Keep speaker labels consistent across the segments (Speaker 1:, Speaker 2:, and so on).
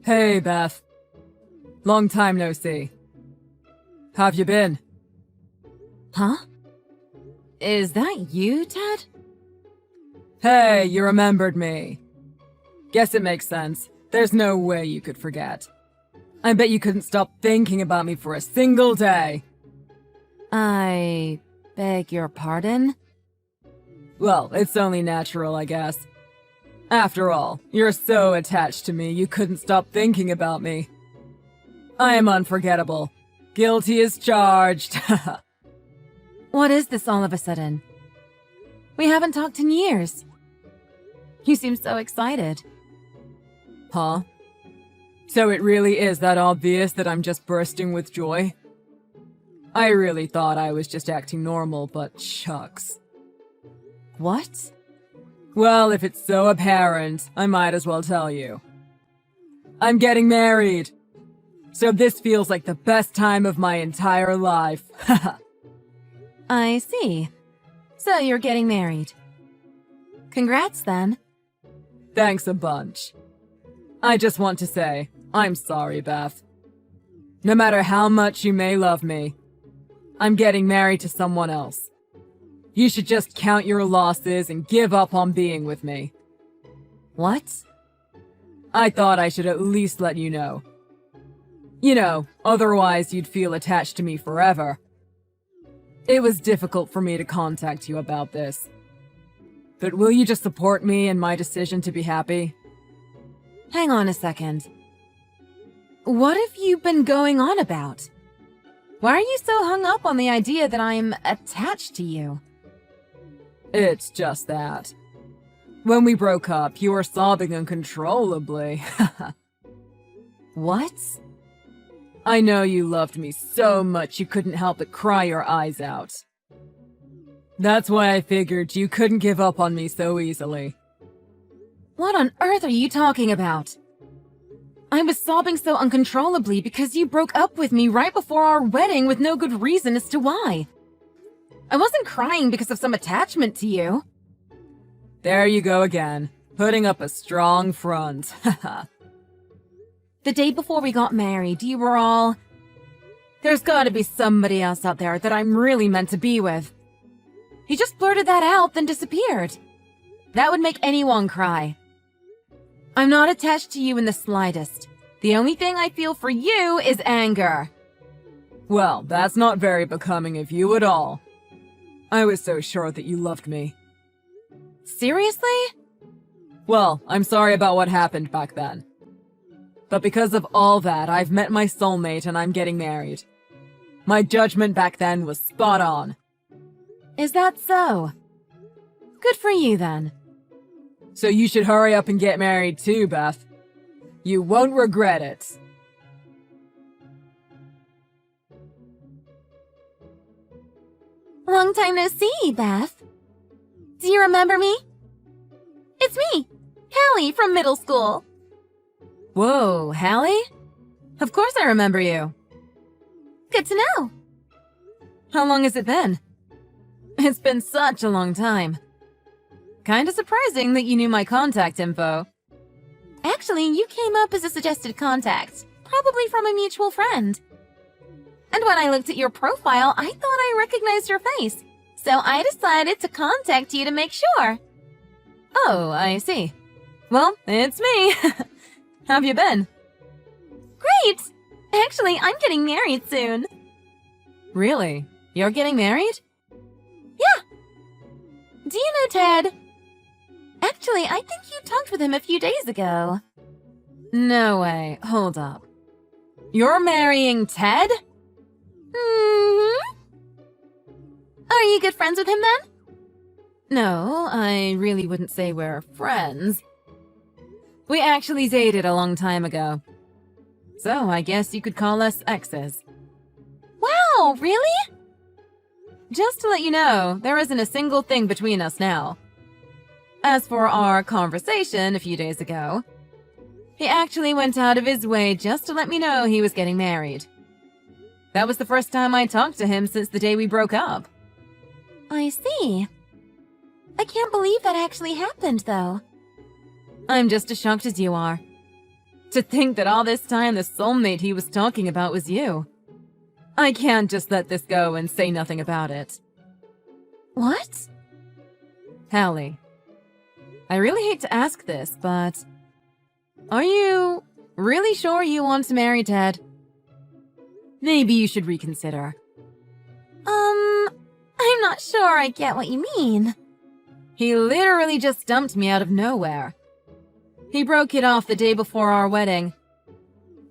Speaker 1: Hey, Beth. Long time no see. How've you been?
Speaker 2: Huh? Is that you, Ted?
Speaker 1: Hey, you remembered me. Guess it makes sense. There's no way you could forget. I bet you couldn't stop thinking about me for a single day.
Speaker 2: I beg your pardon?
Speaker 1: Well, it's only natural, I guess. After all, you're so attached to me you couldn't stop thinking about me. I am unforgettable. Guilty as charged.
Speaker 2: What is this all of a sudden? We haven't talked in years. You seem so excited.
Speaker 1: Huh? So it really is that obvious that I'm just bursting with joy? I really thought I was just acting normal, but shucks.
Speaker 2: What?
Speaker 1: Well, if it's so apparent, I might as well tell you. I'm getting married! So this feels like the best time of my entire life.
Speaker 2: I see. So you're getting married. Congrats, then.
Speaker 1: Thanks a bunch. I just want to say, I'm sorry, Beth. No matter how much you may love me, I'm getting married to someone else. You should just count your losses and give up on being with me.
Speaker 2: What?
Speaker 1: I thought I should at least let you know. You know, otherwise you'd feel attached to me forever. It was difficult for me to contact you about this. But will you just support me in my decision to be happy?
Speaker 2: Hang on a second. What have you been going on about? Why are you so hung up on the idea that I'm attached to you?
Speaker 1: It's just that. When we broke up, you were sobbing uncontrollably.
Speaker 2: What?
Speaker 1: I know you loved me so much you couldn't help but cry your eyes out. That's why I figured you couldn't give up on me so easily.
Speaker 2: What on earth are you talking about? I was sobbing so uncontrollably because you broke up with me right before our wedding with no good reason as to why. I wasn't crying because of some attachment to you.
Speaker 1: There you go again, putting up a strong front.
Speaker 2: The day before we got married, you were all... There's gotta be somebody else out there that I'm really meant to be with. You just blurted that out, then disappeared. That would make anyone cry. I'm not attached to you in the slightest. The only thing I feel for you is anger.
Speaker 1: Well, that's not very becoming of you at all. I was so sure that you loved me.
Speaker 2: Seriously?
Speaker 1: Well, I'm sorry about what happened back then. But because of all that, I've met my soulmate and I'm getting married. My judgment back then was spot on.
Speaker 2: Is that so? Good for you, then.
Speaker 1: So you should hurry up and get married too, Beth. You won't regret it.
Speaker 2: Long time no see, Beth. Do you remember me? It's me, Hallie from middle school. Whoa, Hallie? Of course I remember you. Good to know. How long has it been? It's been such a long time. Kinda surprising that you knew my contact info. Actually, you came up as a suggested contact, probably from a mutual friend. And when I looked at your profile, I thought I recognized your face, so I decided to contact you to make sure. Oh, I see. Well, it's me. How've you been? Great! Actually, I'm getting married soon. Really? You're getting married? Yeah. Do you know Ted? Actually, I think you talked with him a few days ago. No way. Hold up. You're marrying Ted? Mm-hmm. Are you good friends with him then? No, I really wouldn't say we're friends. We actually dated a long time ago. So I guess you could call us exes. Wow, really? Just to let you know, there isn't a single thing between us now. As for our conversation a few days ago, he actually went out of his way just to let me know he was getting married. That was the first time I talked to him since the day we broke up. I see. I can't believe that actually happened, though. I'm just as shocked as you are.
Speaker 1: To think that all this time the soulmate he was talking about was you. I can't just let this go and say nothing about it.
Speaker 2: What?
Speaker 1: Hallie, I really hate to ask this, but are you really sure you want to marry Ted? Maybe you should reconsider.
Speaker 2: I'm not sure I get what you mean.
Speaker 1: He literally just dumped me out of nowhere. He broke it off the day before our wedding.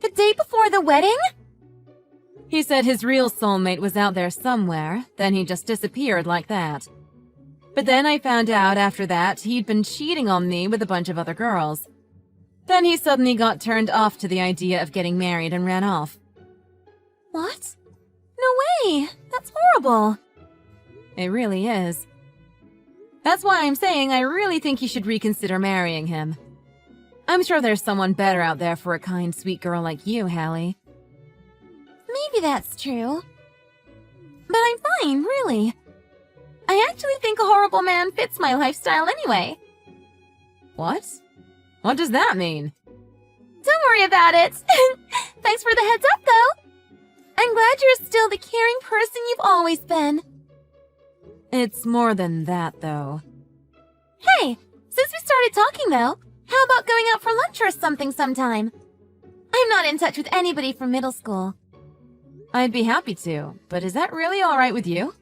Speaker 2: The day before the wedding?
Speaker 1: He said his real soulmate was out there somewhere, then he just disappeared like that. But then I found out after that he'd been cheating on me with a bunch of other girls. Then he suddenly got turned off to the idea of getting married and ran off.
Speaker 2: What? No way! That's horrible!
Speaker 1: It really is. That's why I'm saying I really think you should reconsider marrying him. I'm sure there's someone better out there for a kind, sweet girl like you, Hallie.
Speaker 2: Maybe that's true. But I'm fine, really. I actually think a horrible man fits my lifestyle anyway.
Speaker 1: What? What does that mean?
Speaker 2: Don't worry about it. Thanks for the heads up, though. I'm glad you're still the caring person you've always been.
Speaker 1: It's more than that, though.
Speaker 2: Hey, since we started talking, though, how about going out for lunch or something sometime? I'm not in touch with anybody from middle school.
Speaker 1: I'd be happy to, but is that really all right with you?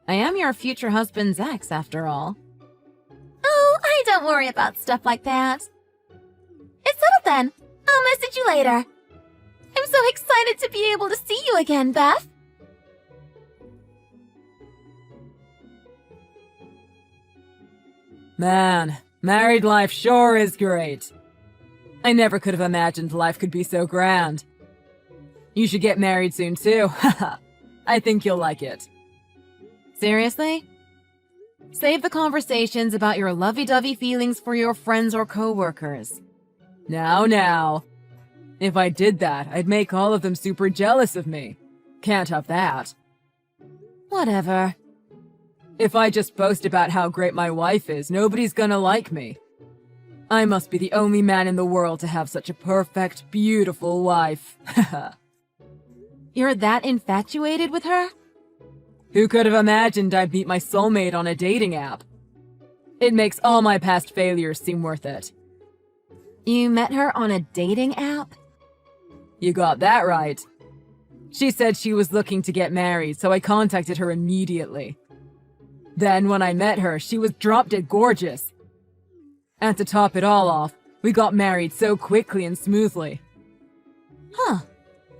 Speaker 1: I am your future husband's ex, after all.
Speaker 2: Oh, I don't worry about stuff like that. It's settled then. I'll message you later. I'm so excited to be able to see you again, Beth.
Speaker 1: Man, married life sure is great. I never could have imagined life could be so grand. You should get married soon too, haha. I think you'll like it. Seriously? Save the conversations about your lovey-dovey feelings for your friends or co-workers. Now. If I did that, I'd make all of them super jealous of me. Can't have that. Whatever. If I just boast about how great my wife is, nobody's gonna like me. I must be the only man in the world to have such a perfect, beautiful wife. You're that infatuated with her? Who could have imagined I'd meet my soulmate on a dating app? It makes all my past failures seem worth it. You met her on a dating app? You got that right. She said she was looking to get married, so I contacted her immediately. Then when I met her, she was drop-dead gorgeous. And to top it all off, we got married so quickly and smoothly. Huh.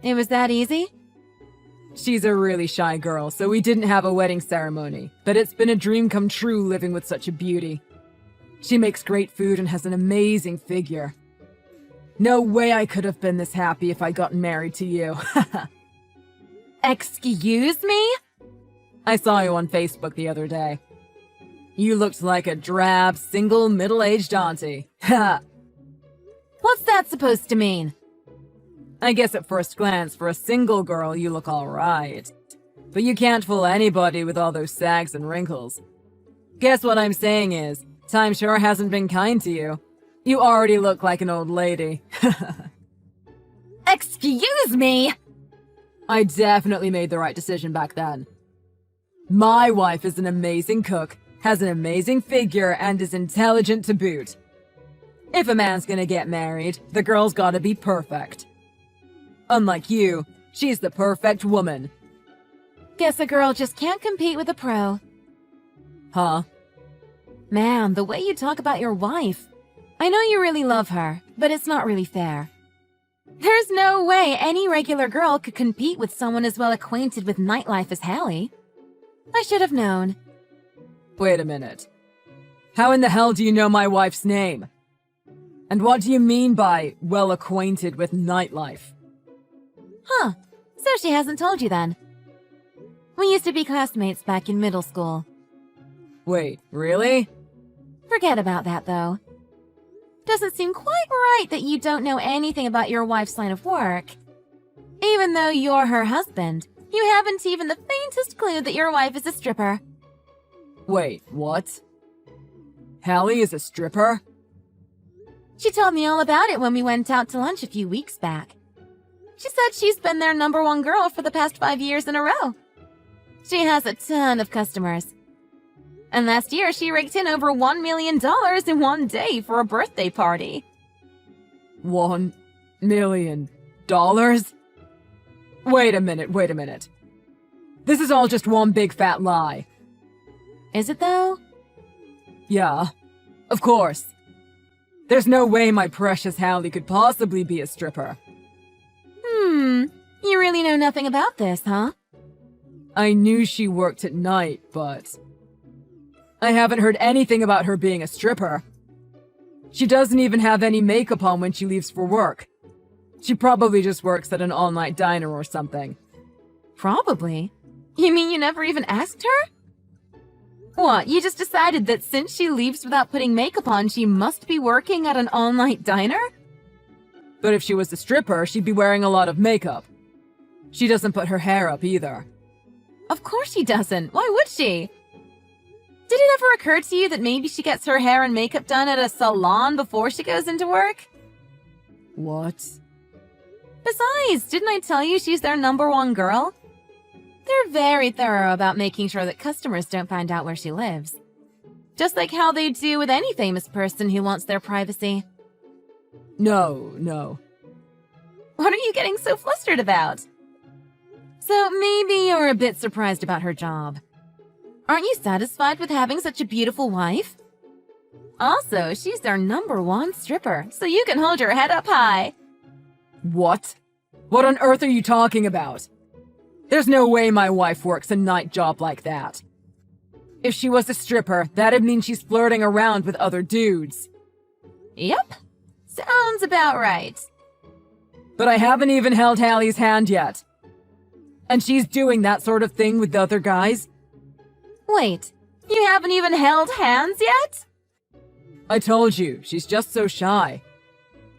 Speaker 1: It was that easy? She's a really shy girl, so we didn't have a wedding ceremony, but it's been a dream come true living with such a beauty. She makes great food and has an amazing figure. No way I could have been this happy if I'd gotten married to you. Excuse me? I saw you on Facebook the other day. You looked like a drab, single, middle-aged auntie. Ha! What's that supposed to mean? I guess at first glance, for a single girl, you look alright. But you can't fool anybody with all those sags and wrinkles. Guess what I'm saying is, time sure hasn't been kind to you. You already look like an old lady. Excuse me! I definitely made the right decision back then. My wife is an amazing cook, has an amazing figure, and is intelligent to boot. If a man's gonna get married, the girl's gotta be perfect. Unlike you, she's the perfect woman. Guess a girl just can't compete with a pro. Huh? Man, the way you talk about your wife. I know you really love her, but it's not really fair. There's no way any regular girl could compete with someone as well acquainted with nightlife as Hallie. I should have known. Wait a minute. How in the hell do you know my wife's name? And what do you mean by well acquainted with nightlife? Huh. So she hasn't told you then. We used to be classmates back in middle school. Wait, really? Forget about that, though. Doesn't seem quite right that you don't know anything about your wife's line of work. Even though you're her husband, you haven't even the faintest clue that your wife is a stripper. Wait, what? Hallie is a stripper?
Speaker 2: She told me all about it when we went out to lunch a few weeks back. She said she's been their #1 girl for the past 5 years in a row. She has a ton of customers. And last year, she raked in over $1 million in one day for a birthday party.
Speaker 1: $1 million? Wait a minute. This is all just one big fat lie.
Speaker 2: Is it though?
Speaker 1: Yeah, of course. There's no way my precious Hallie could possibly be a stripper.
Speaker 2: You really know nothing about this, huh?
Speaker 1: I knew she worked at night, but I haven't heard anything about her being a stripper. She doesn't even have any makeup on when she leaves for work. She probably just works at an all-night diner or something.
Speaker 2: Probably? You mean you never even asked her? What, you just decided that since she leaves without putting makeup on, she must be working at an all-night diner?
Speaker 1: But if she was a stripper, she'd be wearing a lot of makeup. She doesn't put her hair up either.
Speaker 2: Of course she doesn't. Why would she? Did it ever occur to you that maybe she gets her hair and makeup done at a salon before she goes into work?
Speaker 1: What?
Speaker 2: Besides, didn't I tell you she's their #1 girl? They're very thorough about making sure that customers don't find out where she lives. Just like how they do with any famous person who wants their privacy.
Speaker 1: No.
Speaker 2: What are you getting so flustered about? So maybe you're a bit surprised about her job. Aren't you satisfied with having such a beautiful wife? Also, she's their #1 stripper, so you can hold your head up high.
Speaker 1: What? What on earth are you talking about? There's no way my wife works a night job like that. If she was a stripper, that'd mean she's flirting around with other dudes.
Speaker 2: Yep, sounds about right.
Speaker 1: But I haven't even held Hallie's hand yet. And she's doing that sort of thing with the other guys?
Speaker 2: Wait, you haven't even held hands yet?
Speaker 1: I told you, she's just so shy.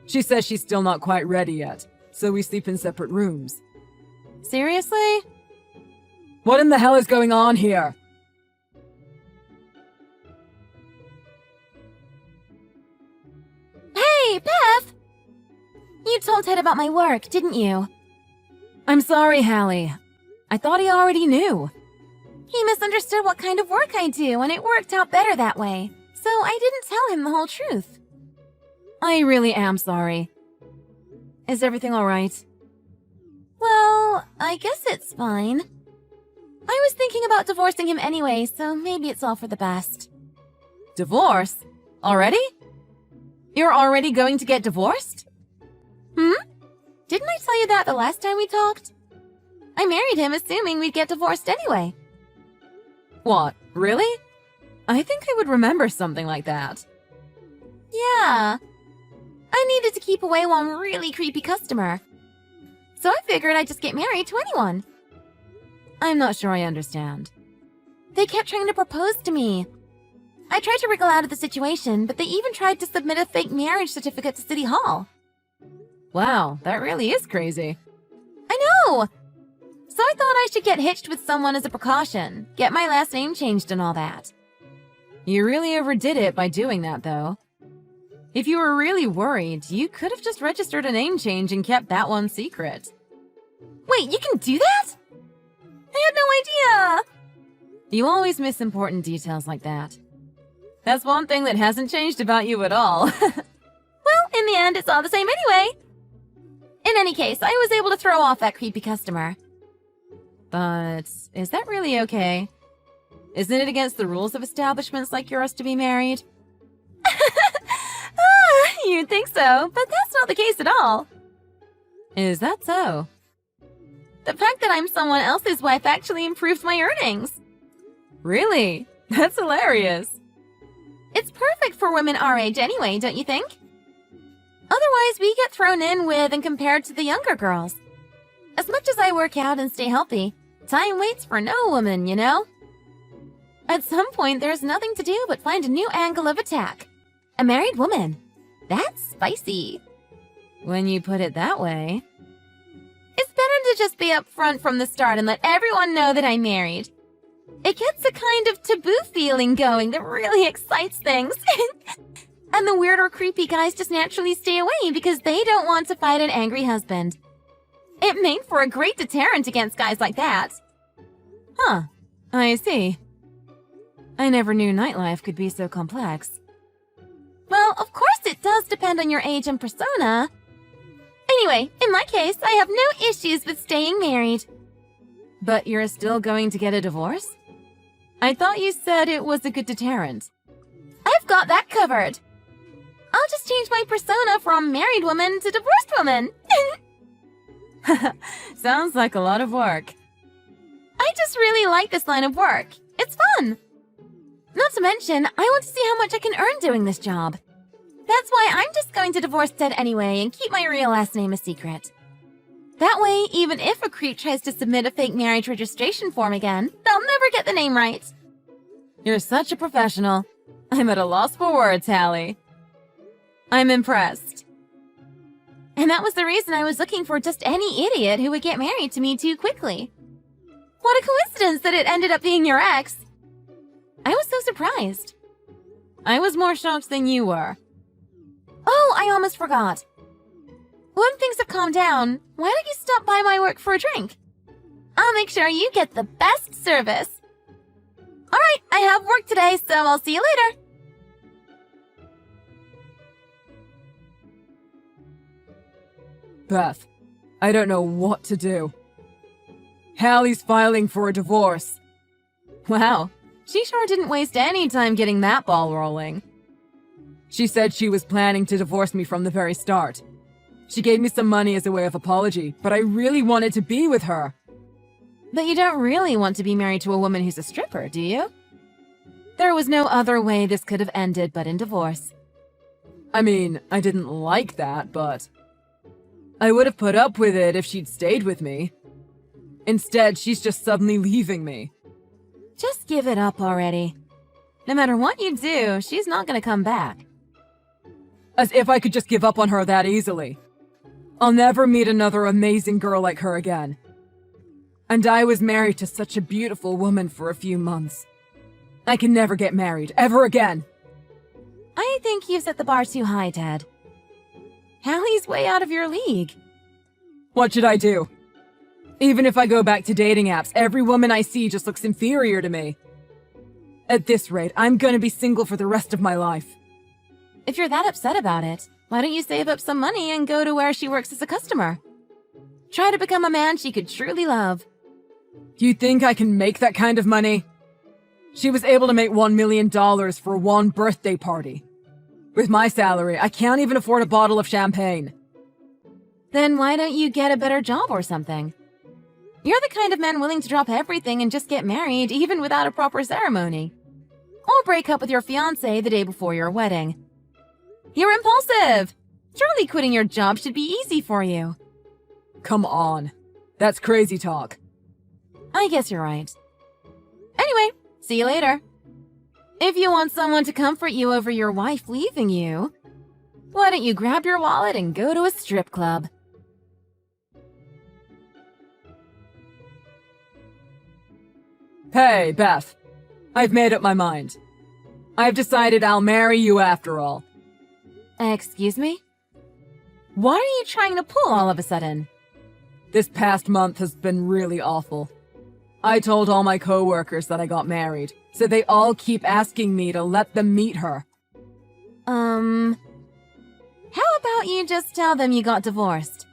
Speaker 1: She says she's still not quite ready yet, so we sleep in separate rooms.
Speaker 2: Seriously?
Speaker 1: What in the hell is going on here?
Speaker 2: Hey, Beth! You told Ted about my work, didn't you?
Speaker 1: I'm sorry, Hallie. I thought he already knew.
Speaker 2: He misunderstood what kind of work I do, and it worked out better that way. So I didn't tell him the whole truth.
Speaker 1: I really am sorry. Is everything all right?
Speaker 2: Well, I guess it's fine. I was thinking about divorcing him anyway, so maybe it's all for the best.
Speaker 1: Divorce? Already? You're already going to get divorced?
Speaker 2: Didn't I tell you that the last time we talked? I married him assuming we'd get divorced anyway.
Speaker 1: What, really? I think I would remember something like that.
Speaker 2: Yeah. I needed to keep away one really creepy customer. So I figured I'd just get married to anyone.
Speaker 1: I'm not sure I understand.
Speaker 2: They kept trying to propose to me. I tried to wriggle out of the situation, but they even tried to submit a fake marriage certificate to City Hall.
Speaker 1: Wow, that really is crazy.
Speaker 2: I know! So I thought I should get hitched with someone as a precaution, get my last name changed and all that.
Speaker 1: You really overdid it by doing that, though. If you were really worried, you could have just registered a name change and kept that one secret.
Speaker 2: Wait, you can do that? I had no idea!
Speaker 1: You always miss important details like that. That's one thing that hasn't changed about you at all.
Speaker 2: Well, in the end, it's all the same anyway. In any case, I was able to throw off that creepy customer.
Speaker 1: But is that really okay? Isn't it against the rules of establishments like yours to be married?
Speaker 2: You'd think so, but that's not the case at all.
Speaker 1: Is that so?
Speaker 2: The fact that I'm someone else's wife actually improved my earnings.
Speaker 1: Really? That's hilarious.
Speaker 2: It's perfect for women our age anyway, don't you think? Otherwise, we get thrown in with and compared to the younger girls. As much as I work out and stay healthy, time waits for no woman, you know? At some point, there's nothing to do but find a new angle of attack. A married woman. That's spicy.
Speaker 1: When you put it that way.
Speaker 2: It's better to just be upfront from the start and let everyone know that I'm married. It gets a kind of taboo feeling going that really excites things. And the weird or creepy guys just naturally stay away because they don't want to fight an angry husband. It made for a great deterrent against guys like that.
Speaker 1: Huh. I see. I never knew nightlife could be so complex.
Speaker 2: Well, of course it does depend on your age and persona. Anyway, in my case, I have no issues with staying married.
Speaker 1: But you're still going to get a divorce? I thought you said it was a good deterrent.
Speaker 2: I've got that covered. I'll just change my persona from married woman to divorced woman.
Speaker 1: Sounds like a lot of work.
Speaker 2: I just really like this line of work. It's fun. Not to mention, I want to see how much I can earn doing this job. That's why I'm just going to divorce Ted anyway and keep my real last name a secret. That way, even if a creep tries to submit a fake marriage registration form again, they'll never get the name right.
Speaker 1: You're such a professional. I'm at a loss for words, Hallie. I'm impressed.
Speaker 2: And that was the reason I was looking for just any idiot who would get married to me too quickly. What a coincidence that it ended up being your ex. I was so surprised.
Speaker 1: I was more shocked than you were.
Speaker 2: Oh, I almost forgot. When things have calmed down, why don't you stop by my work for a drink? I'll make sure you get the best service. Alright, I have work today, so I'll see you later.
Speaker 1: Beth, I don't know what to do. Hallie's filing for a divorce. Wow, she sure didn't waste any time getting that ball rolling. She said she was planning to divorce me from the very start. She gave me some money as a way of apology, but I really wanted to be with her. But you don't really want to be married to a woman who's a stripper, do you? There was no other way this could have ended but in divorce. I mean, I didn't like that, but I would have put up with it if she'd stayed with me. Instead, she's just suddenly leaving me. Just give it up already. No matter what you do, she's not gonna come back. As if I could just give up on her that easily. I'll never meet another amazing girl like her again. And I was married to such a beautiful woman for a few months. I can never get married, ever again. I think you set the bar too high, Ted. Hallie's way out of your league. What should I do? Even if I go back to dating apps, every woman I see just looks inferior to me. At this rate, I'm gonna be single for the rest of my life. If you're that upset about it, why don't you save up some money and go to where she works as a customer? Try to become a man she could truly love. You think I can make that kind of money? She was able to make $1 million for one birthday party. With my salary, I can't even afford a bottle of champagne. Then why don't you get a better job or something? You're the kind of man willing to drop everything and just get married even without a proper ceremony. Or break up with your fiancé the day before your wedding. You're impulsive! Surely quitting your job should be easy for you. Come on. That's crazy talk. I guess you're right. Anyway, see you later. If you want someone to comfort you over your wife leaving you, why don't you grab your wallet and go to a strip club? Hey, Beth. I've made up my mind. I've decided I'll marry you after all. Excuse me? What are you trying to pull all of a sudden? This past month has been really awful. I told all my coworkers that I got married, so they all keep asking me to let them meet her. How about you just tell them you got divorced?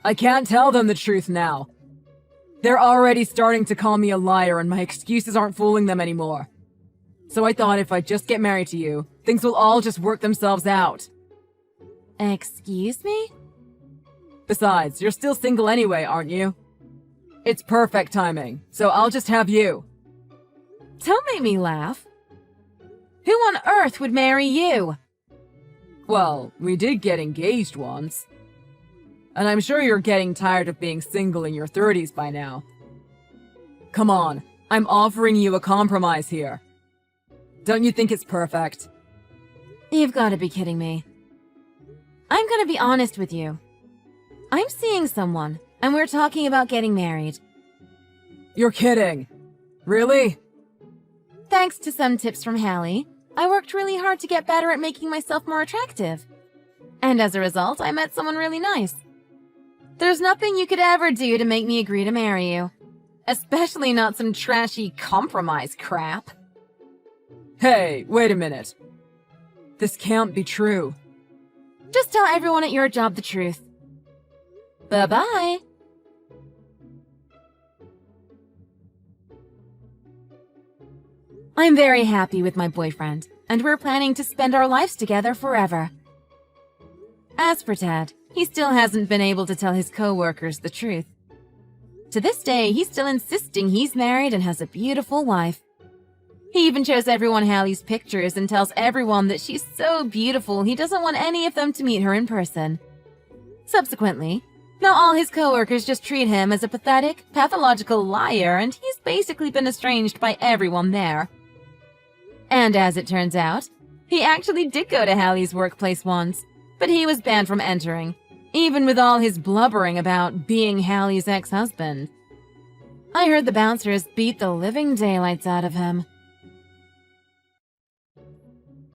Speaker 1: I can't tell them the truth now. They're already starting to call me a liar and my excuses aren't fooling them anymore. So I thought if I just get married to you, things will all just work themselves out. Excuse me? Besides, you're still single anyway, aren't you? It's perfect timing, so I'll just have you. Don't make me laugh. Who on earth would marry you? Well, we did get engaged once. And I'm sure you're getting tired of being single in your 30s by now. Come on, I'm offering you a compromise here. Don't you think it's perfect? You've got to be kidding me. I'm gonna be honest with you. I'm seeing someone, and we're talking about getting married. You're kidding. Really? Thanks to some tips from Hallie,
Speaker 2: I worked really hard to get better at making myself more attractive. And as a result, I met someone really nice. There's nothing you could ever do to make me agree to marry you. Especially not some trashy compromise crap.
Speaker 1: Hey, wait a minute. This can't be true.
Speaker 2: Just tell everyone at your job the truth. Bye-bye. I'm very happy with my boyfriend, and we're planning to spend our lives together forever. As for Ted, he still hasn't been able to tell his co-workers the truth. To this day, he's still insisting he's married and has a beautiful wife. He even shows everyone Hallie's pictures and tells everyone that she's so beautiful he doesn't want any of them to meet her in person. Subsequently, now all his co-workers just treat him as a pathetic, pathological liar, and he's basically been estranged by everyone there. And as it turns out, he actually did go to Hallie's workplace once, but he was banned from entering, even with all his blubbering about being Hallie's ex-husband. I heard the bouncers beat the living daylights out of him.